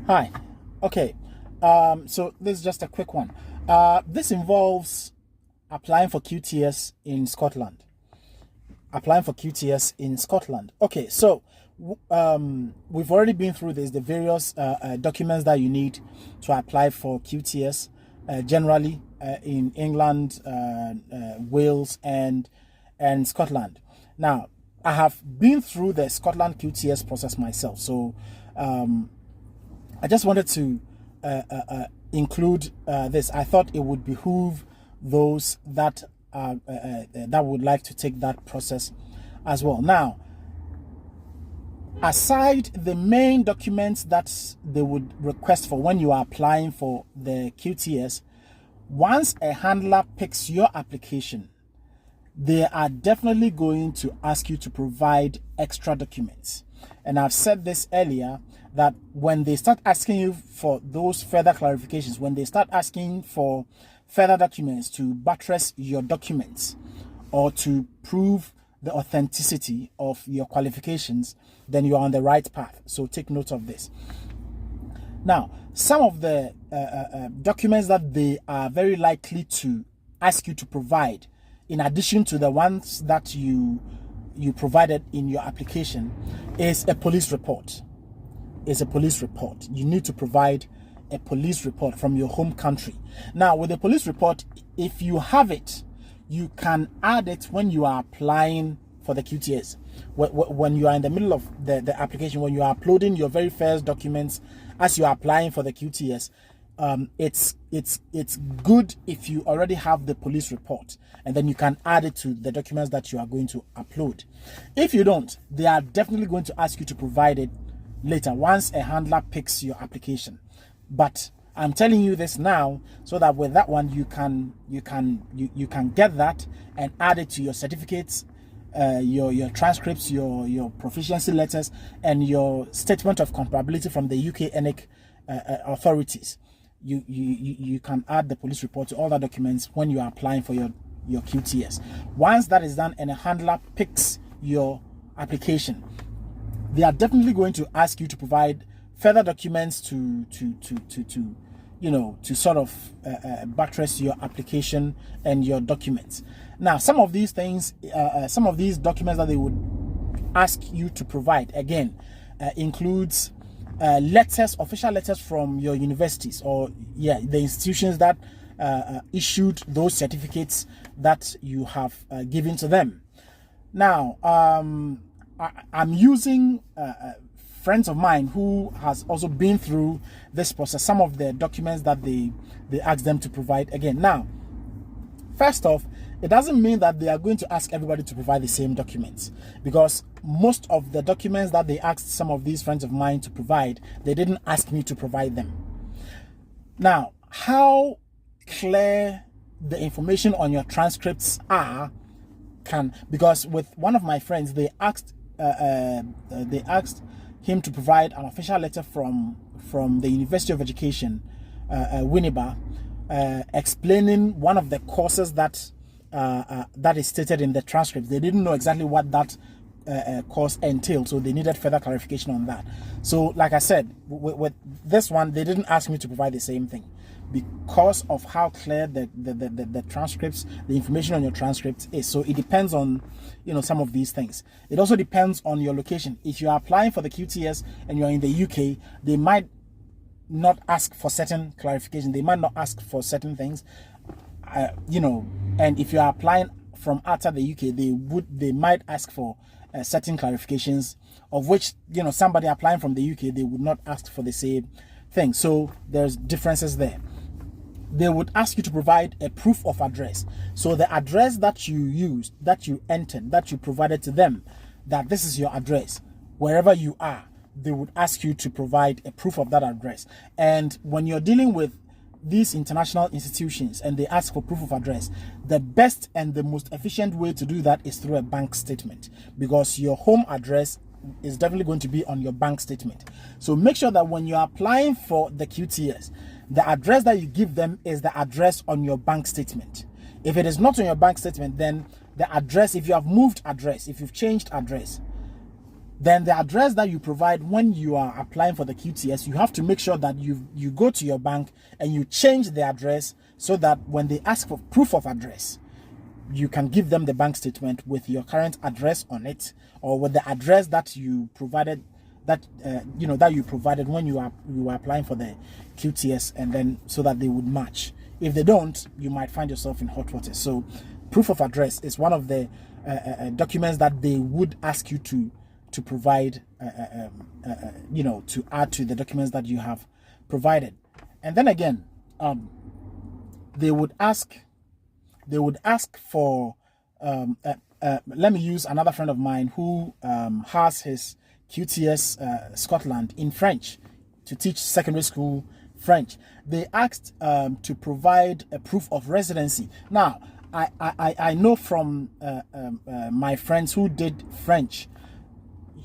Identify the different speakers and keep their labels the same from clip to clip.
Speaker 1: Hi. Okay. So this is just a quick one. This involves applying for QTS in Scotland. Applying for QTS in Scotland. Okay. So we've already been through this, the various documents that you need to apply for QTS, generally in England, Wales, and Scotland. Now, I have been through the Scotland QTS process myself, so I just wanted to include this. I thought it would behoove those that that would like to take that process as well. Now, aside the main documents that they would request for when you are applying for the QTS, once a handler picks your application, they are definitely going to ask you to provide extra documents. And I've said this earlier, that when they start asking you for those further clarifications, when they start asking for further documents to buttress your documents or to prove the authenticity of your qualifications, then you are on the right path. So take note of this. Now, some of the documents that they are very likely to ask you to provide, in addition to the ones that you provided in your application, is a police report. You need to provide a police report from your home country. Now, with the police report, if you have it, you can add it when you are applying for the QTS. When you are in the middle of the application, when you are uploading your very first documents as you are applying for the QTS, it's good if you already have the police report, and then you can add it to the documents that you are going to upload. If you don't, they are definitely going to ask you to provide it later once a handler picks your application. But I'm telling you this now so that with that one you can get that and add it to your certificates, your transcripts, your proficiency letters, and your statement of comparability from the UK ENIC authorities. You can add the police report to all the documents when you are applying for your QTS. Once that is done and a handler picks your application, they are definitely going to ask you to provide further documents to sort of buttress your application and your documents. Now, some of these things, some of these documents that they would ask you to provide, again, includes letters, official letters from your universities, or the institutions that issued those certificates that you have given to them. Now, I'm using friends of mine who has also been through this process, some of the documents that they ask them to provide again. Now, first off, it doesn't mean that they are going to ask everybody to provide the same documents, because most of the documents that they asked some of these friends of mine to provide, they didn't ask me to provide them. Now, how clear the information on your transcripts are because with one of my friends, they asked him to provide an official letter from the University of Education, Winneba, explaining one of the courses that is stated in the transcript. They didn't know exactly what that course entailed, so they needed further clarification on that. So, like I said, with this one, they didn't ask me to provide the same thing because of how clear the transcripts, the information on your transcripts is. So it depends on, some of these things. It also depends on your location. If you are applying for the QTS and you're in the UK, they might not ask for certain clarification. They might not ask for certain things, and if you are applying from outside the UK, they might ask for certain clarifications, of which, somebody applying from the UK, they would not ask for the same thing. So there's differences there. They would ask you to provide a proof of address. So the address that you used, that you entered, that you provided to them, that this is your address, wherever you are, they would ask you to provide a proof of that address. And when you're dealing with these international institutions and they ask for proof of address, the best and the most efficient way to do that is through a bank statement, because your home address is definitely going to be on your bank statement. So make sure that when you're applying for the QTS, the address that you give them is the address on your bank statement. If it is not on your bank statement, then the address, if you have moved address, if you've changed address, then the address that you provide when you are applying for the QTS, you have to make sure that you go to your bank and you change the address so that when they ask for proof of address, you can give them the bank statement with your current address on it, or with the address that you provided, that that you provided when you were applying for the QTS, and then so that they would match. If they don't, you might find yourself in hot water. So proof of address is one of the documents that they would ask you to provide, to add to the documents that you have provided. And then again, they would ask for, let me use another friend of mine who has his QTS Scotland in French, to teach secondary school French. They asked to provide a proof of residency. Now, I know from my friends who did French,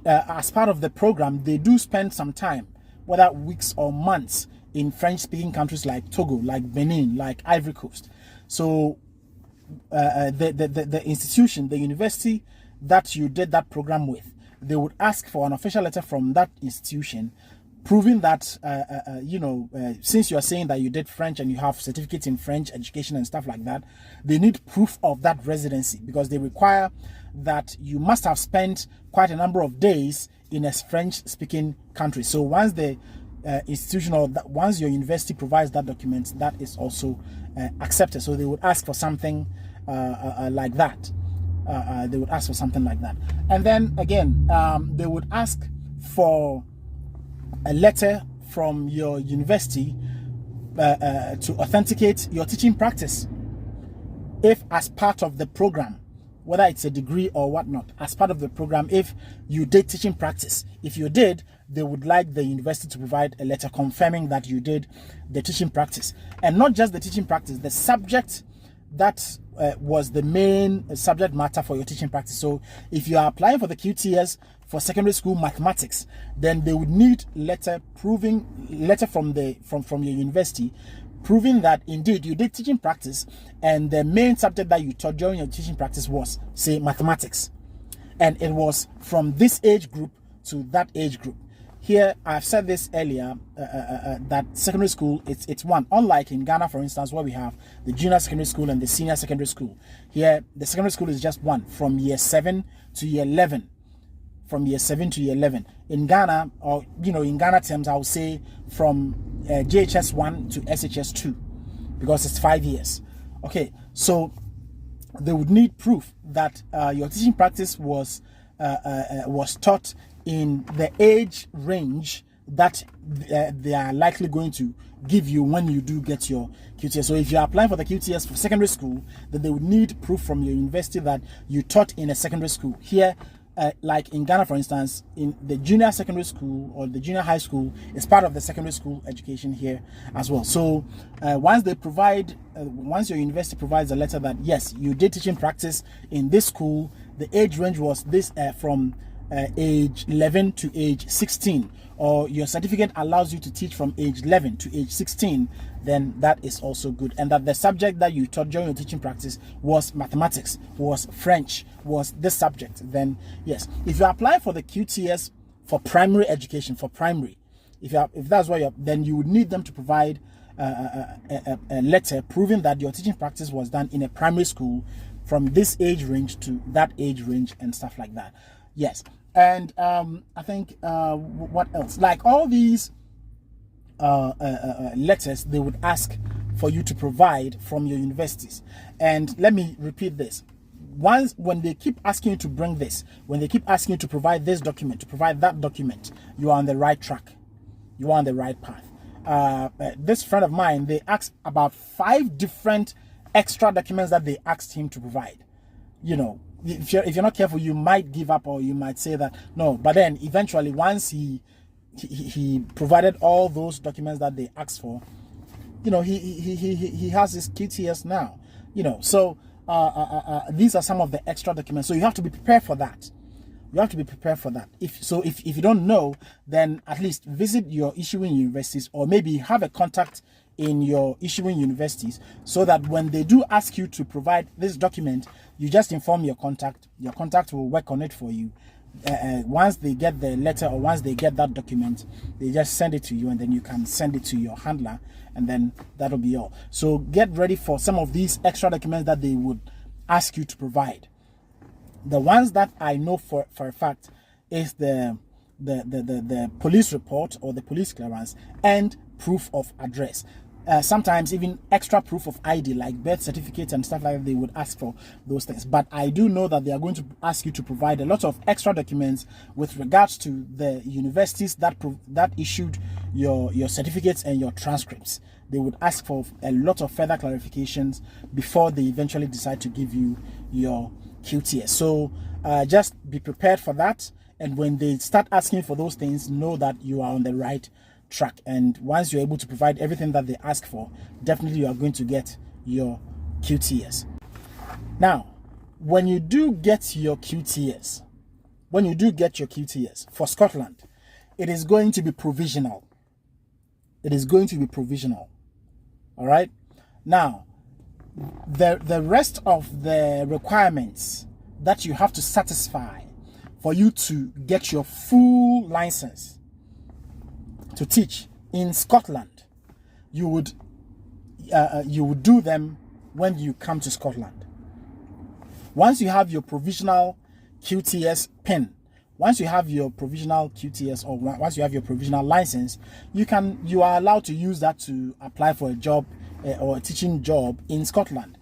Speaker 1: as part of the program, they do spend some time, whether weeks or months, in French-speaking countries like Togo, like Benin, like Ivory Coast. So the institution, the university that you did that program with, they would ask for an official letter from that institution proving that, since you are saying that you did French and you have certificates in French education and stuff like that, they need proof of that residency, because they require that you must have spent quite a number of days in a French-speaking country. So once the institution, or once your university provides that document, that is also accepted. So they would ask for something like that. They would ask for something like that. And then again, they would ask for a letter from your university to authenticate your teaching practice, if as part of the program, whether it's a degree or whatnot, as part of the program, if you did teaching practice. If you did, they would like the university to provide a letter confirming that you did the teaching practice. And not just the teaching practice, the subject that was the main subject matter for your teaching practice. So if you are applying for the QTS for secondary school mathematics, then they would need letter from your university proving that indeed you did teaching practice, and the main subject that you taught during your teaching practice was, say, mathematics, and it was from this age group to that age group. Here, I've said this earlier, that secondary school, it's one. Unlike in Ghana, for instance, where we have the junior secondary school and the senior secondary school. Here, the secondary school is just one, from year 7 to year 11. From year 7 to year 11. In Ghana, or in Ghana terms, I would say from JHS 1 to SHS 2, because it's 5 years. Okay, so they would need proof that your teaching practice was taught in the age range that they are likely going to give you when you do get your QTS. So if you're applying for the QTS for secondary school, then they would need proof from your university that you taught in a secondary school. Here, like in Ghana, for instance, in the junior secondary school or the junior high school is part of the secondary school education here as well. So once your university provides a letter that yes, you did teaching practice in this school, the age range was this from age 11 to age 16, or your certificate allows you to teach from age 11 to age 16, then that is also good. And that the subject that you taught during your teaching practice was mathematics, was French, was this subject, then yes. If you apply for the QTS for primary education, if that's what then you would need them to provide a letter proving that your teaching practice was done in a primary school from this age range to that age range and stuff like that. Yes. And I think what else? Like all these letters, they would ask for you to provide from your universities. And let me repeat this. When they keep asking you to bring this, when they keep asking you to provide this document, to provide that document, you are on the right track. You are on the right path. This friend of mine, they asked about 5 different extra documents that they asked him to provide. If you're not careful, you might give up, or you might say that no. But then eventually, once he provided all those documents that they asked for, he has his QTS now. So these are some of the extra documents. So you have to be prepared for that. You have to be prepared for that. If you don't know, then at least visit your issuing universities, or maybe have a contact in your issuing universities, so that when they do ask you to provide this document, you just inform your contact. Your contact will work on it for you, once they get the letter or once they get that document, they just send it to you, and then you can send it to your handler, and then that'll be all. So get ready for some of these extra documents that they would ask you to provide. The ones that I know for a fact is the police report or the police clearance and proof of address. Sometimes even extra proof of ID like birth certificates and stuff like that, they would ask for those things. But I do know that they are going to ask you to provide a lot of extra documents with regards to the universities that issued your certificates and your transcripts. They would ask for a lot of further clarifications before they eventually decide to give you your QTS. So just be prepared for that. And when they start asking for those things, know that you are on the right track. And once you're able to provide everything that they ask for, definitely you are going to get your QTS. Now, when you do get your QTS, for Scotland, it is going to be provisional. It is going to be provisional. All right. Now, the rest of the requirements that you have to satisfy for you to get your full license to teach in Scotland, you would do them when you come to Scotland. Once you have your provisional QTS pin, once you have your provisional QTS, or once you have your provisional license, you are allowed to use that to apply for a job or a teaching job in Scotland.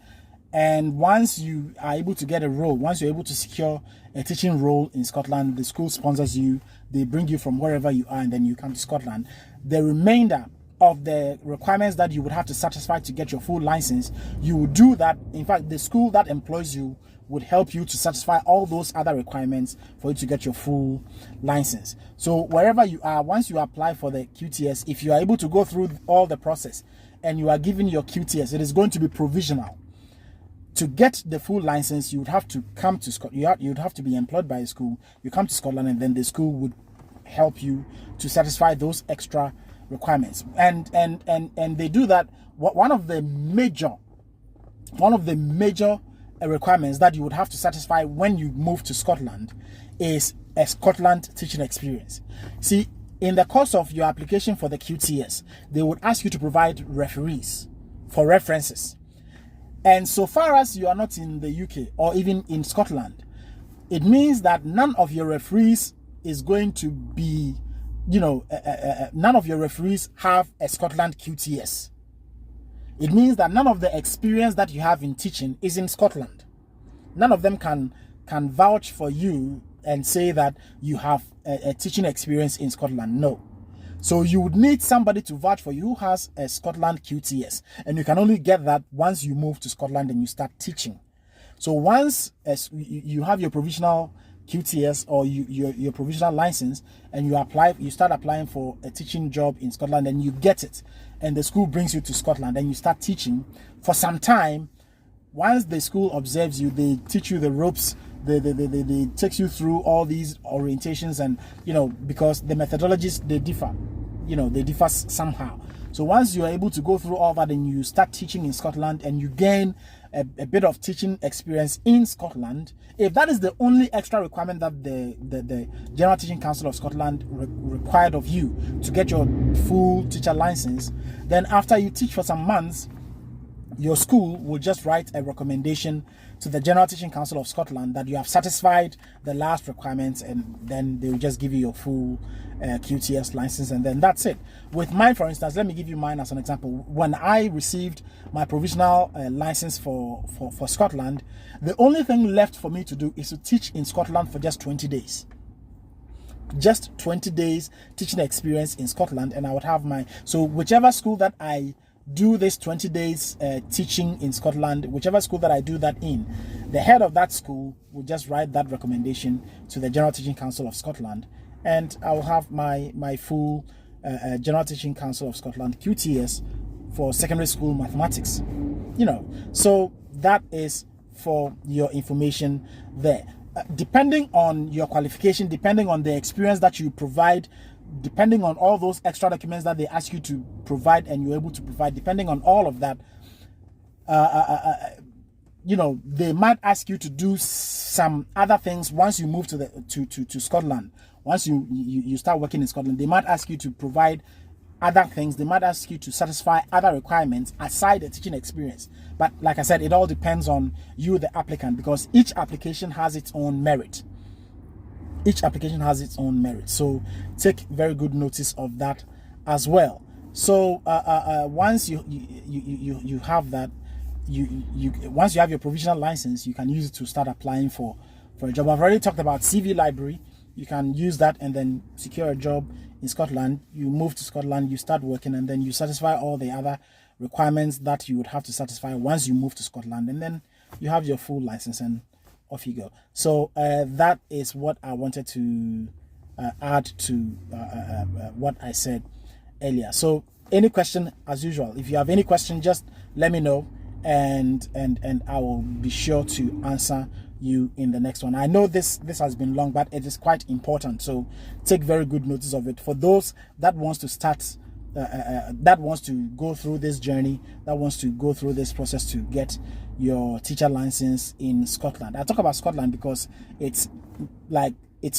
Speaker 1: And once you are able to get a role, once you're able to secure a teaching role in Scotland, the school sponsors you, they bring you from wherever you are, and then you come to Scotland. The remainder of the requirements that you would have to satisfy to get your full license, you would do that. In fact, the school that employs you would help you to satisfy all those other requirements for you to get your full license. So wherever you are, once you apply for the QTS, if you are able to go through all the process and you are given your QTS, it is going to be provisional. To get the full license, you would have to come to Scotland. You would have to be employed by a school. You come to Scotland, and then the school would help you to satisfy those extra requirements. And they do that. One of the major requirements that you would have to satisfy when you move to Scotland is a Scotland teaching experience. See, in the course of your application for the QTS, they would ask you to provide referees for references. And so far as you are not in the UK or even in Scotland, it means that none of your referees is going to be, none of your referees have a Scotland QTS. It means that none of the experience that you have in teaching is in Scotland. None of them can vouch for you and say that you have a teaching experience in Scotland. No. So you would need somebody to vouch for you who has a Scotland QTS, and you can only get that once you move to Scotland and you start teaching. So once you have your provisional QTS or your provisional license, and you start applying for a teaching job in Scotland, and you get it, and the school brings you to Scotland and you start teaching for some time. Once the school observes you, they teach you the ropes. They take you through all these orientations, and because the methodologies, they differ, they differ somehow. So once you are able to go through all that and you start teaching in Scotland and you gain a bit of teaching experience in Scotland, if that is the only extra requirement that the General Teaching Council of Scotland required of you to get your full teacher license, then after you teach for some months, your school will just write a recommendation to the General Teaching Council of Scotland that you have satisfied the last requirements, and then they will just give you your full QTS license, and then that's it. With mine, for instance, let me give you mine as an example. When I received my provisional license for Scotland, the only thing left for me to do is to teach in Scotland for just 20 days. Just 20 days teaching experience in Scotland, and I would have so whichever school that I do this 20 days teaching in Scotland, whichever school that I do that in, the head of that school will just write that recommendation to the General Teaching Council of Scotland, and I will have my full General Teaching Council of Scotland QTS for secondary school mathematics. So that is for your information there. Depending on your qualification, depending on the experience that you provide, depending on all those extra documents that they ask you to provide and you're able to provide, depending on all of that, you know, they might ask you to do some other things once you move to the to Scotland. Once you start working in Scotland, they might ask you to provide other things. They might ask you to satisfy other requirements aside the teaching experience. But like I said, it all depends on you, the applicant, because each application has its own merit. Each application has its own merit. So take very good notice of that as well. So once you have that, once you have your provisional license, you can use it to start applying for a job. I've already talked about CV library. You can use that and then secure a job in Scotland. You move to Scotland, you start working, and then you satisfy all the other requirements that you would have to satisfy once you move to Scotland, and then you have your full license and off you go. So that is what I wanted to add to what I said earlier. So any question, as usual, if you have any question, just let me know, and I will be sure to answer you in the next one. I know this has been long, but it is quite important, so take very good notice of it. For those that wants to start that wants to go through this journey, that wants to go through this process to get your teacher license in Scotland. I talk about Scotland because it's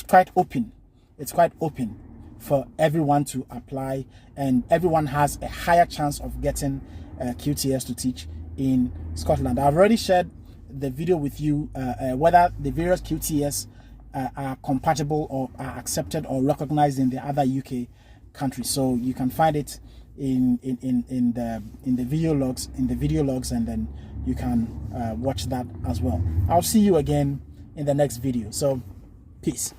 Speaker 1: quite open. It's quite open for everyone to apply, and everyone has a higher chance of getting QTS to teach in Scotland. I've already shared the video with you whether the various QTS are compatible or are accepted or recognized in the other UK countries. So you can find it in the video logs, and then you can watch that as well. I'll see you again in the next video. So peace.